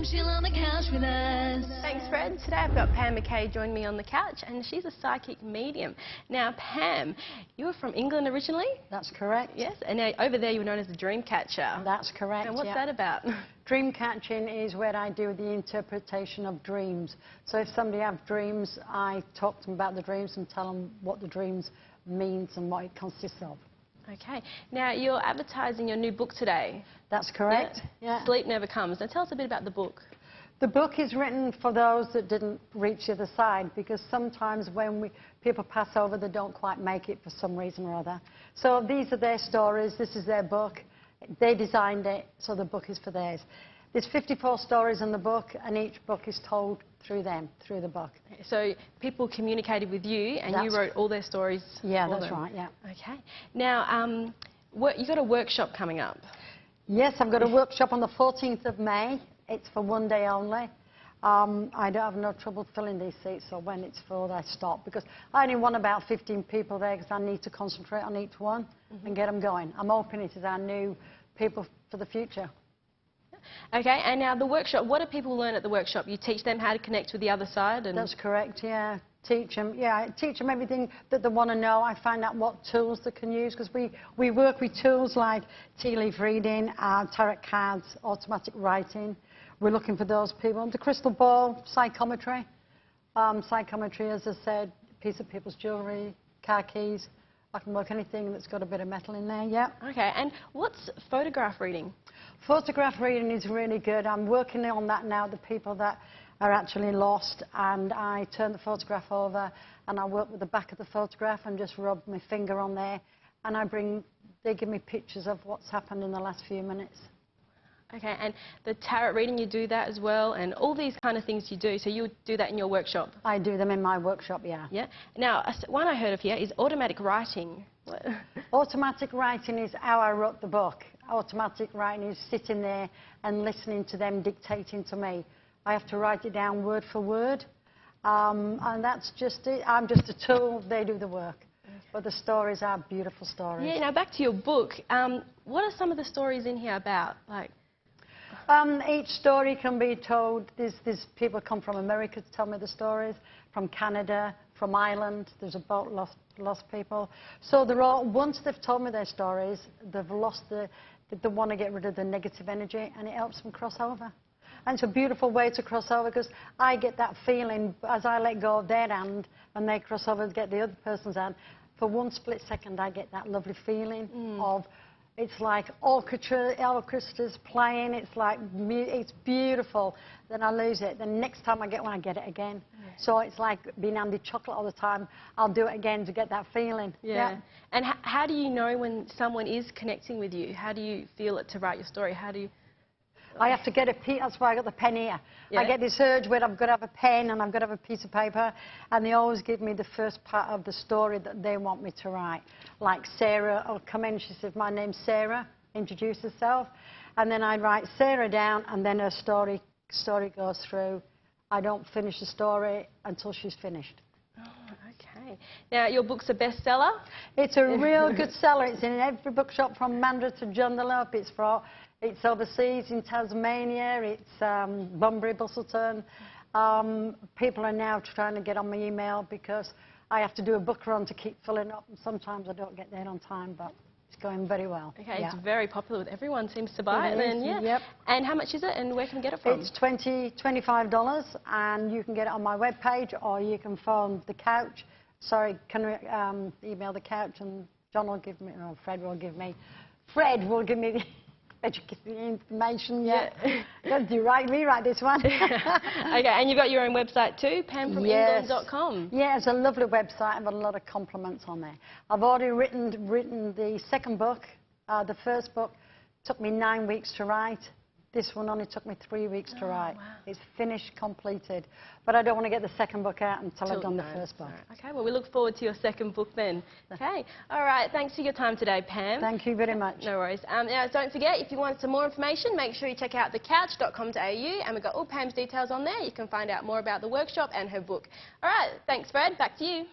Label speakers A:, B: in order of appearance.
A: come chill on the couch with us.
B: Thanks, Fred. Today I've got Pam McCagh joining me on the couch, and she's a psychic medium. Now, Pam, you were from England originally?
C: That's correct.
B: Yes, and now over there you were known as a dream catcher.
C: That's correct.
B: And what's that about?
C: Dream catching is where I do the interpretation of dreams. So if somebody has dreams, I talk to them about the dreams and tell them what the dreams means and what it consists of.
B: Okay. Now, you're advertising your new book today.
C: That's correct. Yeah.
B: Sleep Never Comes. Now, tell us a bit about the book.
C: The book is written for those that didn't reach the other side, because sometimes when people pass over, they don't quite make it for some reason or other. So these are their stories. This is their book. They designed it, so the book is for theirs. There's 54 stories in the book, and each book is told through them, through the book.
B: So people communicated with you, and you wrote all their stories.
C: Yeah, that's right, yeah.
B: Okay. Now, you've got a workshop coming up.
C: Yes, I've got a workshop on the 14th of May. It's for one day only. I don't have no trouble filling these seats, so when it's full, I stop, because I only want about 15 people there, because I need to concentrate on each one and get them going. I'm hoping it is our new people for the future.
B: Okay, and now the workshop, what do people learn at the workshop? You teach them how to connect with the other side? And
C: that's correct, yeah. Teach them everything that they want to know. I find out what tools they can use, because we work with tools like tea leaf reading, tarot cards, automatic writing. We're looking for those people. The crystal ball, psychometry. Psychometry, as I said, a piece of people's jewellery, car keys. I can work anything that's got a bit of metal in there, yeah.
B: Okay, and what's photograph reading?
C: Photograph reading is really good. I'm working on that now, the people that are actually lost, and I turn the photograph over and I work with the back of the photograph and just rub my finger on there, and they give me pictures of what's happened in the last few minutes.
B: Okay, and the tarot reading, you do that as well, and all these kind of things you do, so you do that in your workshop?
C: I do them in my workshop, yeah.
B: Yeah. Now, one I heard of here is automatic writing.
C: Automatic writing is how I wrote the book. Automatic writing is sitting there and listening to them dictating to me. I have to write it down word for word, and that's just it. I'm just a tool, they do the work. Okay. But the stories are beautiful stories.
B: Yeah, now back to your book. What are some of the stories in here about?
C: Each story can be told. There's people come from America to tell me the stories, from Canada, from Ireland. There's about lost people. So they're all, once they've told me their stories, they've lost they want to get rid of the negative energy, and it helps them cross over. And it's a beautiful way to cross over, because I get that feeling as I let go of their hand and they cross over to get the other person's hand. For one split second, I get that lovely feeling of, it's like orchestras playing, it's beautiful. Then I lose it. The next time I get one, I get it again. Yeah. So it's like being handed chocolate all the time. I'll do it again to get that feeling.
B: Yeah. And how do you know when someone is connecting with you? How do you feel it to write your story? How do you...
C: I have to get a piece, that's why I got the pen here. Yeah. I get this urge where I've got to have a pen and I've got to have a piece of paper, and they always give me the first part of the story that they want me to write. Like Sarah will come in, she says, my name's Sarah, introduce herself, and then I write Sarah down, and then her story goes through. I don't finish the story until she's finished.
B: Oh, okay. Now, your book's a bestseller?
C: It's a real good seller. It's in every bookshop from Mandurah to Joondalup. It's overseas in Tasmania, it's Bunbury, Busselton. People are now trying to get on my email, because I have to do a book run to keep filling up, and sometimes I don't get there on time, but it's going very well.
B: Okay, yeah. It's very popular with everyone, seems to buy it. And, yeah.
C: Yep.
B: And how much is it, and where can you get it from?
C: It's $25, and you can get it on my webpage, or you can phone the couch. Sorry, can email the couch, and John will give me, or Fred will give me the information, yeah. Rewrite this one.
B: Okay, and you've got your own website too, pamfromengland.com.
C: Yeah, it's a lovely website. I've got a lot of compliments on there. I've already written the second book. The first book took me 9 weeks to write. This one only took me 3 weeks to write. Wow. It's finished, completed. But I don't want to get the second book out until I've done the first book.
B: Right. Okay, well, we look forward to your second book then. Okay, all right, thanks for your time today, Pam.
C: Thank you very much.
B: No worries. Now, don't forget, if you want some more information, make sure you check out thecouch.com.au, and we've got all Pam's details on there. You can find out more about the workshop and her book. All right, thanks, Fred. Back to you.